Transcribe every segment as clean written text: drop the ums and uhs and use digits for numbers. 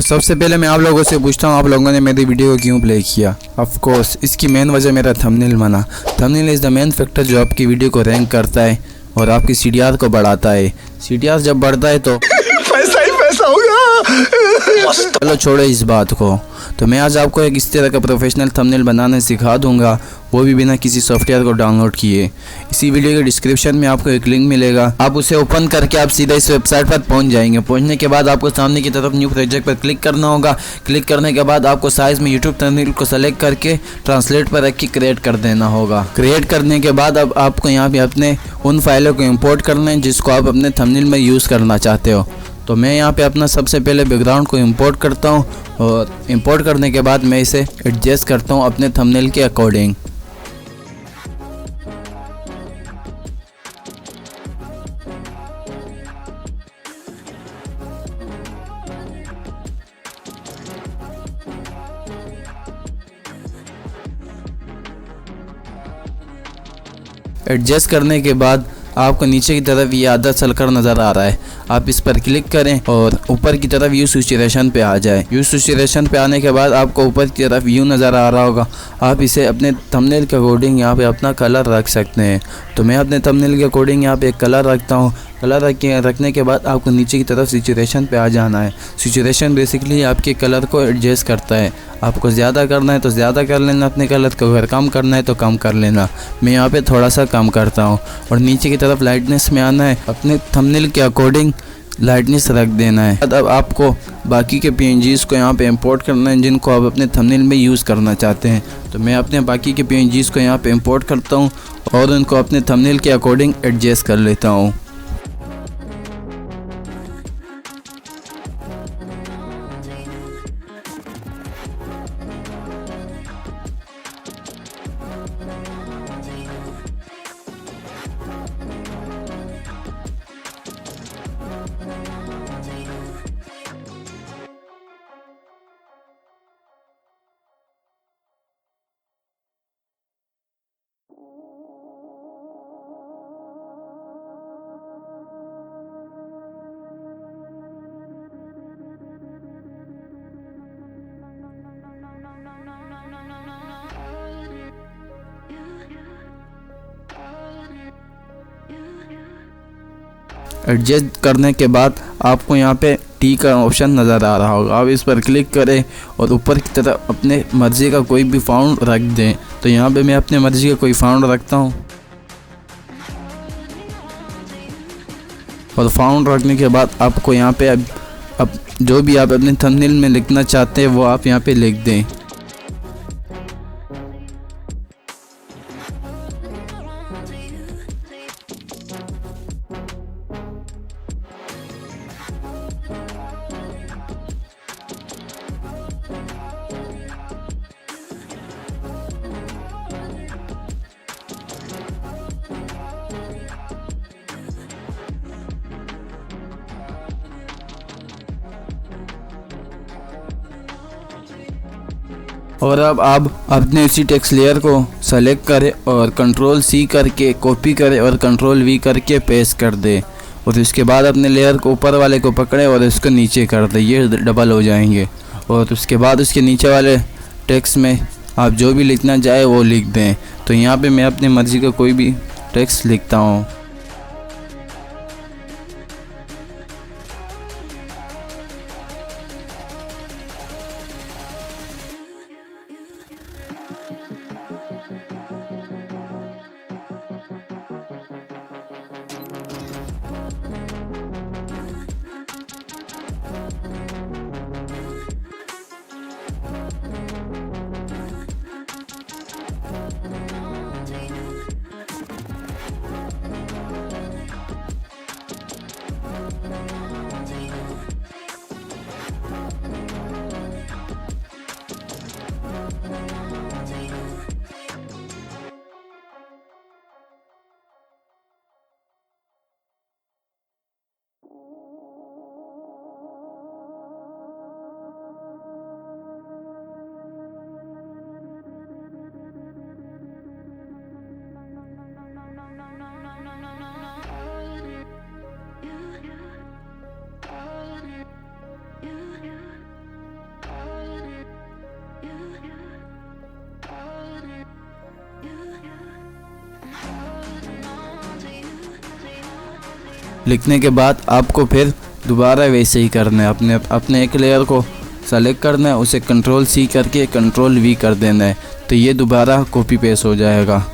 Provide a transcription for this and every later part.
सबसे पहले मैं आप लोगों से पूछता हूँ, आप लोगों ने मेरी वीडियो को क्यों प्ले किया। ऑफ कोर्स इसकी मेन वजह मेरा थंबनेल बना। Thumbnail is the main factor जो आपकी वीडियो को रैंक करता है और आपकी सीडीआर को बढ़ाता है। सीडीआर जब बढ़ता है तो पैसा ही पैसा होगा। चलो छोड़ो इस बात को। तो मैं आज आपको एक इस तरह का प्रोफेशनल थंबनेल बनाना सिखा दूंगा, वो भी बिना किसी सॉफ्टवेयर को डाउनलोड किए। इसी वीडियो के डिस्क्रिप्शन में आपको एक लिंक मिलेगा, आप उसे ओपन करके आप सीधा इस वेबसाइट पर पहुंच जाएंगे। पहुंचने के बाद आपको सामने की तरफ न्यू प्रोजेक्ट पर क्लिक करना होगा। क्लिक करने के बाद आपको साइज में यूट्यूब थंबनेल को सेलेक्ट करके ट्रांसलेट पर रख के क्रिएट कर देना होगा। क्रिएट करने के बाद अब आपको यहाँ पे अपने उन फाइलों को इम्पोर्ट करना है जिसको आप अपने थंबनेल में यूज़ करना चाहते हो। तो मैं यहाँ पे अपना सबसे पहले बैकग्राउंड को इंपोर्ट करता हूँ और इंपोर्ट करने के बाद मैं इसे एडजस्ट करता हूँ अपने थंबनेल के अकॉर्डिंग। एडजस्ट करने के बाद आपको नीचे की तरफ ये आधा सर्कल नज़र आ रहा है, आप इस पर क्लिक करें और ऊपर की तरफ व्यू सैचुरेशन पे आ जाए। व्यू सैचुरेशन पे आने के बाद आपको ऊपर की तरफ व्यू नज़र आ रहा होगा। आप इसे अपने थंबनेल के अकॉर्डिंग यहाँ पे अपना कलर रख सकते हैं। तो मैं अपने थंबनेल के अकॉर्डिंग यहाँ पे एक कलर रखता हूँ। कलर रखने के बाद आपको नीचे की तरफ सैचुरेशन पे आ जाना है। सैचुरेशन बेसिकली आपके कलर को एडजस्ट करता है। आपको ज़्यादा करना है तो ज़्यादा कर लेना अपने कलर को, अगर कम करना है तो कम कर लेना। मैं यहाँ पे थोड़ा सा कम करता हूँ और नीचे की तरफ लाइटनेस में आना है, अपने थंबनेल के अकॉर्डिंग लाइटनेस रख देना है। अब आपको बाकी के PNGs को यहाँ पे इंपोर्ट करना है जिनको आप अपने थंबनेल में यूज़ करना चाहते हैं। तो मैं अपने बाकी के PNGs को यहाँ पे इंपोर्ट करता हूँ और उनको अपने थंबनेल के अकॉर्डिंग एडजस्ट कर लेता हूँ। एडजस्ट करने के बाद आपको यहाँ पे टी का ऑप्शन नज़र आ रहा होगा, आप इस पर क्लिक करें और ऊपर की तरफ अपने मर्ज़ी का कोई भी फाउंड रख दें। तो यहाँ पे मैं अपने मर्ज़ी का कोई फाउंड रखता हूँ और फाउंड रखने के बाद आपको यहाँ पे अब जो भी आप अपने थंबनेल में लिखना चाहते हैं वो आप यहाँ पे लिख दें। और अब आप अपने उसी टेक्स्ट लेयर को सेलेक्ट करें और Ctrl+C करके कॉपी करें और Ctrl+V करके पेस्ट कर दें और उसके बाद अपने लेयर को ऊपर वाले को पकड़ें और इसको नीचे कर दें, ये डबल हो जाएंगे। और उसके बाद उसके नीचे वाले टेक्स्ट में आप जो भी लिखना चाहे वो लिख दें। तो यहाँ पे मैं अपनी मर्ज़ी का कोई भी टेक्स्ट लिखता हूँ। लिखने के बाद आपको फिर दोबारा वैसे ही करना है। अपने एक लेयर को सेलेक्ट करना है, उसे कंट्रोल C करके कंट्रोल V कर देना है, तो ये दोबारा कॉपी पेस्ट हो जाएगा।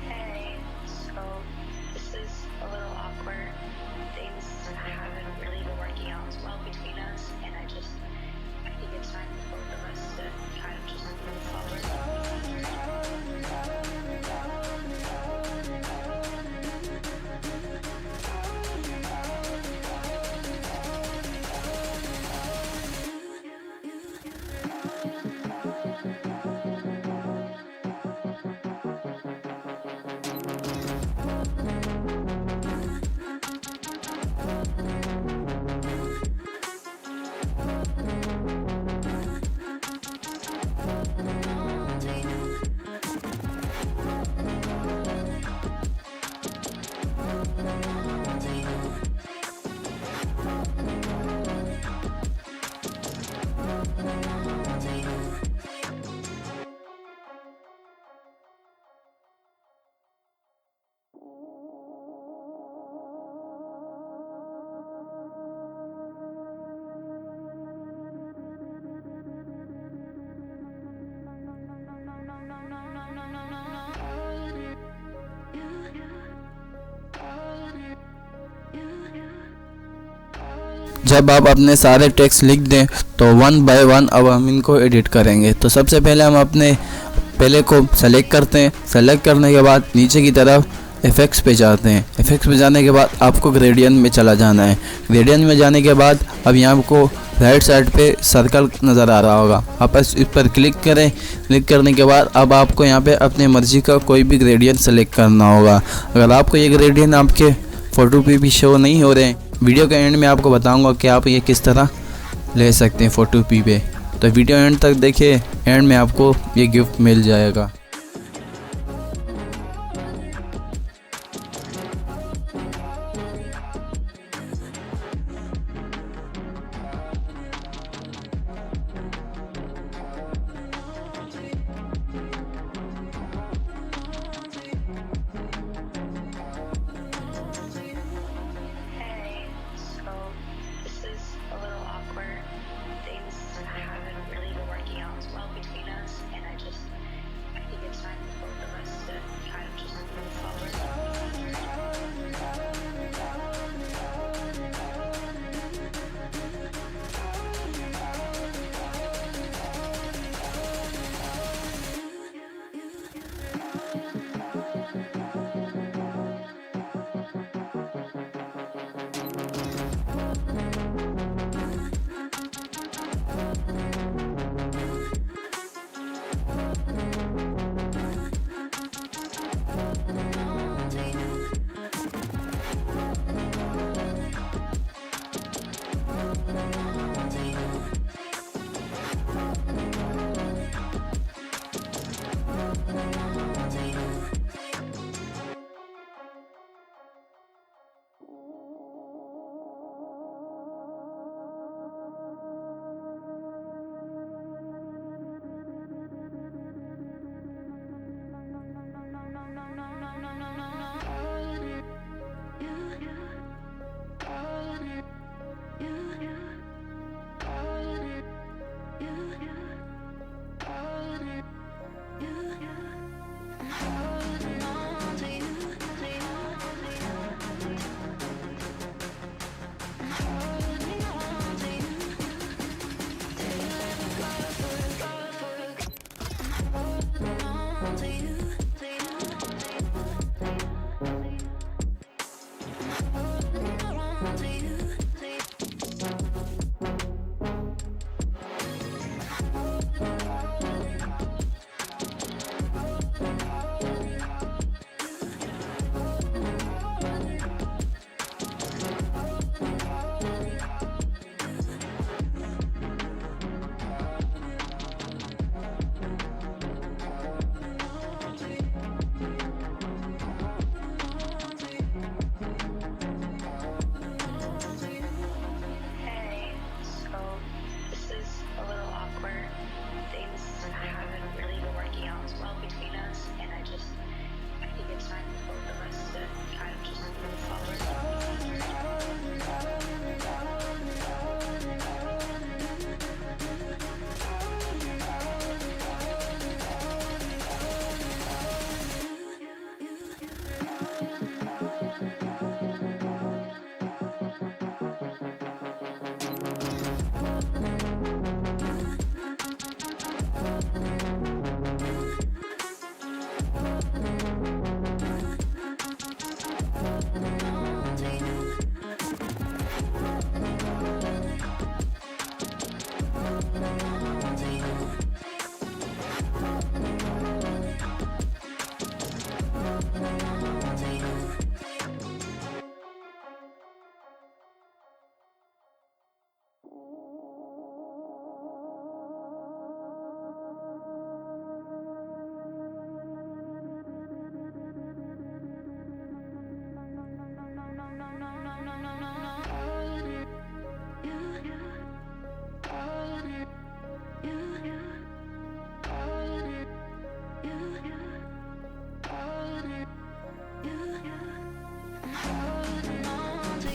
Hey, so this is a little awkward. Things haven't really been working out as well between us, and I think it's time for both of us to kind of just move forward. जब आप अपने सारे text लिख दें तो one by one अब हम इनको एडिट करेंगे। तो सबसे पहले हम अपने पहले को सेलेक्ट करते हैं। सेलेक्ट करने के बाद नीचे की तरफ इफ़ेक्ट्स पे जाते हैं। इफ़ेक्ट्स पे जाने के बाद आपको ग्रेडियंट में चला जाना है। ग्रेडियंट में जाने के बाद अब यहाँ आपको राइट साइड पे सर्कल नज़र आ रहा होगा, आप इस पर क्लिक करें। क्लिक करने के बाद अब आपको यहाँ पे अपनी मर्ज़ी का कोई भी ग्रेडियंट सेलेक्ट करना होगा। अगर आपको ये ग्रेडियंट आपके फ़ोटो पे भी शो नहीं हो रहे हैं, वीडियो के एंड में आपको बताऊंगा कि आप ये किस तरह ले सकते हैं फ़ोटो पे। तो वीडियो एंड तक देखिए, एंड में आपको ये गिफ्ट मिल जाएगा। Hey, so this is a little awkward. Things haven't really been working out as well between us, and I think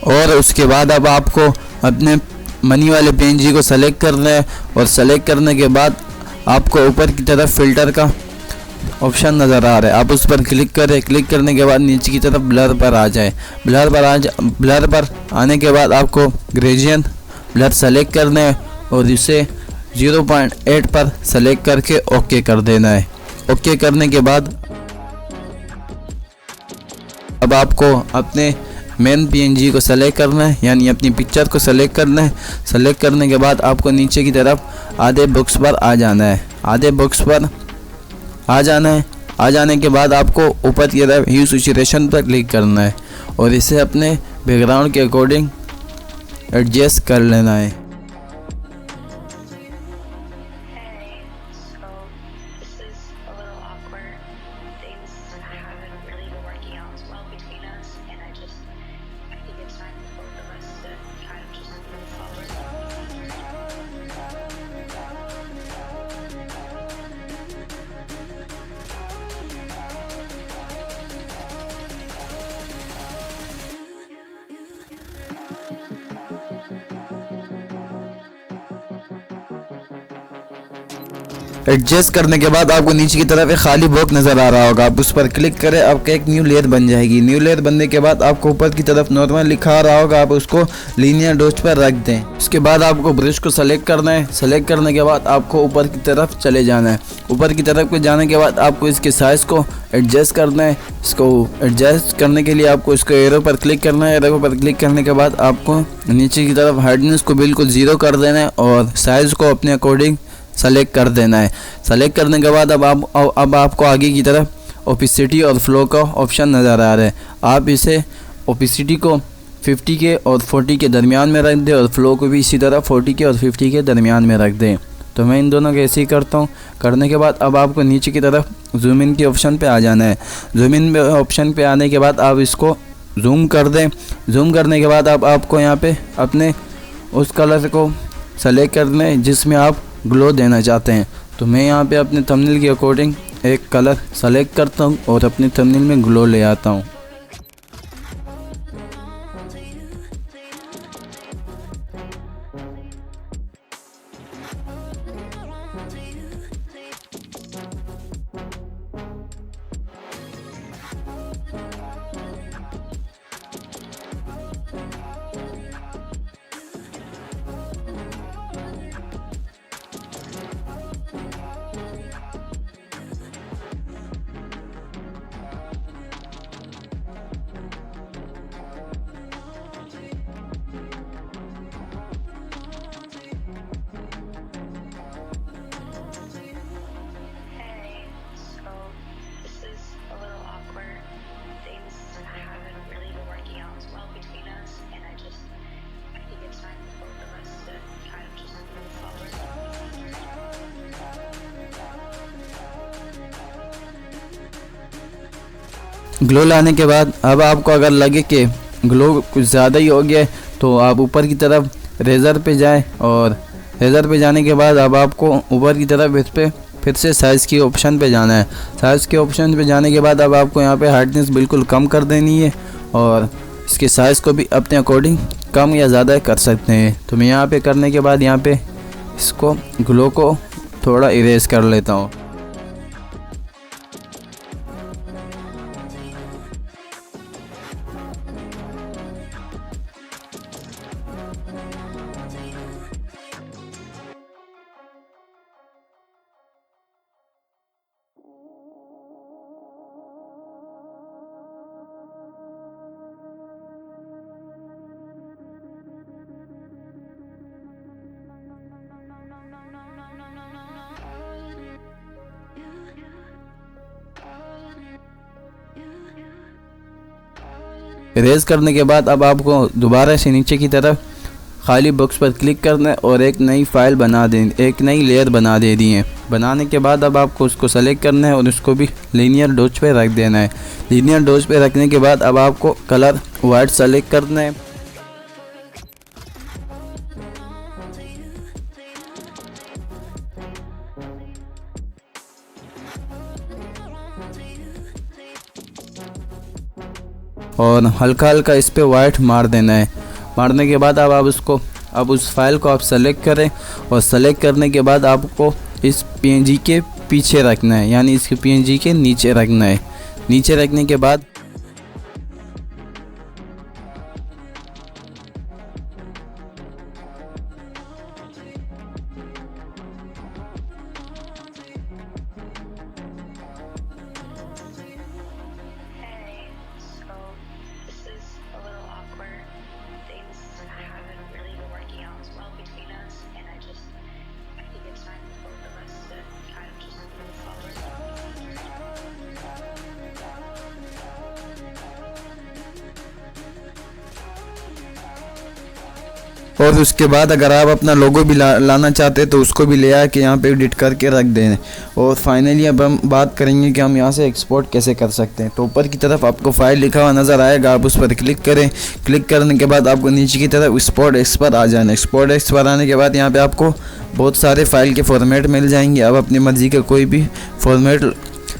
और उसके बाद अब आपको अपने मनी वाले PNG को सेलेक्ट करना है और सेलेक्ट करने के बाद आपको ऊपर की तरफ फ़िल्टर का ऑप्शन नज़र आ रहा है, आप उस पर क्लिक करें। क्लिक करने के बाद नीचे की तरफ ब्लर पर आ जाए। ब्लर पर आने के बाद आपको ग्रेडियंट ब्लर सेलेक्ट करना है और इसे 0.8 पर सेलेक्ट करके ओके कर देना है। ओके करने के बाद अब आपको अपने मेन PNG को सेलेक्ट करना है, यानी अपनी पिक्चर को सेलेक्ट करना है। सेलेक्ट करने के बाद आपको नीचे की तरफ आधे बॉक्स पर आ जाना है। आधे बॉक्स पर आ जाने के बाद आपको ऊपर की तरफ यूज सैचुरेशन पर क्लिक करना है और इसे अपने बैकग्राउंड के अकॉर्डिंग एडजस्ट कर लेना है। Hey, so this is a little awkward. Things haven't really been working out as well between us, and I think it's time for both of us to kind of just move forward. Adjust करने के बाद आपको नीचे की तरफ एक खाली box नज़र आ रहा होगा, आप उस पर क्लिक करें। आपका एक न्यू लेयर बन जाएगी। न्यू लेयर बनने के बाद आपको ऊपर की तरफ नॉर्मल लिखा आ रहा होगा, आप उसको लीनियर डॉट्स पर रख दें। उसके बाद आपको ब्रश को सेलेक्ट करना है। सेलेक्ट करने के बाद आपको ऊपर की तरफ चले जाना है। ऊपर की तरफ जाने के बाद आपको इसके साइज़ को एडजस्ट करना है। इसको एडजस्ट करने के लिए आपको इसको एरो पर क्लिक करना है। एरो पर क्लिक करने के बाद आपको नीचे की तरफ हार्डनेस को बिल्कुल 0 कर देना है और साइज़ को अपने अकॉर्डिंग सेलेक्ट कर देना है। सेलेक्ट करने के बाद अब आपको आगे की तरफ ओपेसिटी और फ्लो का ऑप्शन नज़र आ रहा है। आप इसे ओपेसिटी को 50 के और 40 के दरमियान में रख दें और फ्लो को भी इसी तरह 40 के और 50 के दरमियान में रख दें। तो मैं इन दोनों के ऐसे ही करता हूँ। करने के बाद अब आपको नीचे की तरफ जूम इन के ऑप्शन पे आ जाना है। जूम इन ऑप्शन पे आने के बाद आप इसको जूम कर दें। जूम करने के बाद अब आपको यहाँ पे अपने उस कलर को सेलेक्ट करना है जिसमें आप ग्लो देना चाहते हैं। तो मैं यहाँ पे अपने थंबनेल के अकॉर्डिंग एक कलर सेलेक्ट करता हूँ और अपने थंबनेल में ग्लो ले आता हूँ। Hey, so this is a little awkward. Things haven't really been working out as well between us, and I think it's time for both of us to kind of just move forward. Glow लाने के बाद अब आपको अगर लगे कि glow कुछ ज़्यादा ही हो गया है तो आप ऊपर की तरफ रेज़र पे जाएं और रेज़र पे जाने के बाद अब आपको ऊपर की तरफ इस पर फिर से साइज़ की ऑप्शन पे जाना है। साइज़ के ऑप्शन पे जाने के बाद अब आपको यहाँ पे हार्डनेस बिल्कुल कम कर देनी है और इसके साइज़ को भी अपने अकॉर्डिंग कम या ज़्यादा कर सकते हैं। तो मैं यहाँ पे करने के बाद यहाँ पे इसको ग्लो को थोड़ा इरेज कर लेता हूँ। इरेज करने के बाद अब आपको दोबारा से नीचे की तरफ खाली बॉक्स पर क्लिक करना है और एक नई फाइल बना दें, एक नई लेयर बना दे दी है। बनाने के बाद अब आपको उसको सेलेक्ट करना है और उसको भी लीनियर डॉट्स पे रख देना है। लीनियर डॉट्स पे रखने के बाद अब आपको कलर वाइट सेलेक्ट करना है। और हल्का हल्का इस पे वाइट मार देना है। मारने के बाद अब उस फाइल को आप सेलेक्ट करें और सेलेक्ट करने के बाद आपको इस PNG के पीछे रखना है, यानी इसके PNG के नीचे रखना है। नीचे रखने के बाद Hey, so this is a little awkward. Things haven't really been working out as well between us, and I think it's time for both of us to kind of just move forward. और उसके बाद अगर आप अपना लोगो भी लाना चाहते हैं तो उसको भी ले आके यहाँ पे एडिट करके रख दें। और फाइनली अब हम बात करेंगे कि हम यहाँ से एक्सपोर्ट कैसे कर सकते हैं। तो ऊपर की तरफ आपको फाइल लिखा हुआ नज़र आएगा, आप उस पर क्लिक करें। क्लिक करने के बाद आपको नीचे की तरफ एक्सपोर्ट एक्स पर आ जाना है। एक्सपोर्ट एक्स पर आने के बाद यहाँ पर आपको बहुत सारे फाइल के फॉर्मेट मिल जाएंगे। आप अपनी मर्ज़ी का कोई भी फॉर्मेट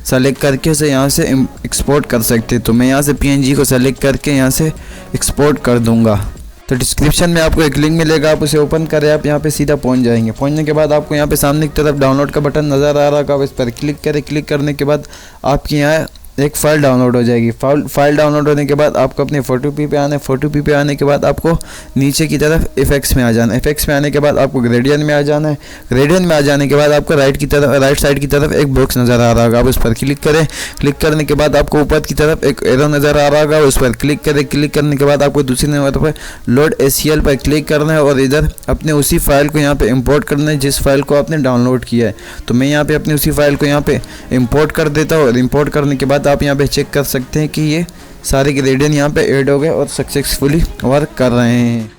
सेलेक्ट करके उसे यहाँ से एक्सपोर्ट कर सकते हैं। तो मैं यहाँ से PNG को सेलेक्ट करके यहाँ से एक्सपोर्ट कर दूँगा। तो डिस्क्रिप्शन में आपको एक लिंक मिलेगा, आप उसे ओपन करें, आप यहाँ पे सीधा पहुँच जाएंगे। पहुँचने के बाद आपको यहाँ पे सामने की तरफ डाउनलोड का बटन नज़र आ रहा होगा, आप इस पर क्लिक करें। क्लिक करने के बाद आपके यहाँ एक फ़ाइल डाउनलोड हो जाएगी। फाइल डाउनलोड होने के बाद आपको अपने फोटोपी पे आना है। फोटोपी पे आने के बाद आपको नीचे की तरफ इफेक्ट्स में आ जाना है। इफेक्ट्स में आने के बाद आपको ग्रेडियंट में आ जाना है। ग्रेडियंट में आ जाने के बाद आपको राइट साइड की तरफ एक बॉक्स नज़र आ रहा होगा, आप उस पर क्लिक करें। क्लिक करने के बाद आपको ऊपर की तरफ एक एरो नज़र आ रहा होगा, उस पर क्लिक करें। क्लिक करने के बाद आपको दूसरी नंबर पर लोड ACL पर क्लिक करना है और इधर अपने उसी फाइल को यहाँ पे इंपोर्ट करना है जिस फाइल को आपने डाउनलोड किया है। तो मैं यहाँ पे अपनी उसी फाइल को यहाँ पे इंपोर्ट कर देता हूँ। और इंपोर्ट करने के बाद आप यहाँ पे चेक कर सकते हैं कि ये सारे ग्रेडियंट यहाँ पे ऐड हो गए और सक्सेसफुली वर्क कर रहे हैं।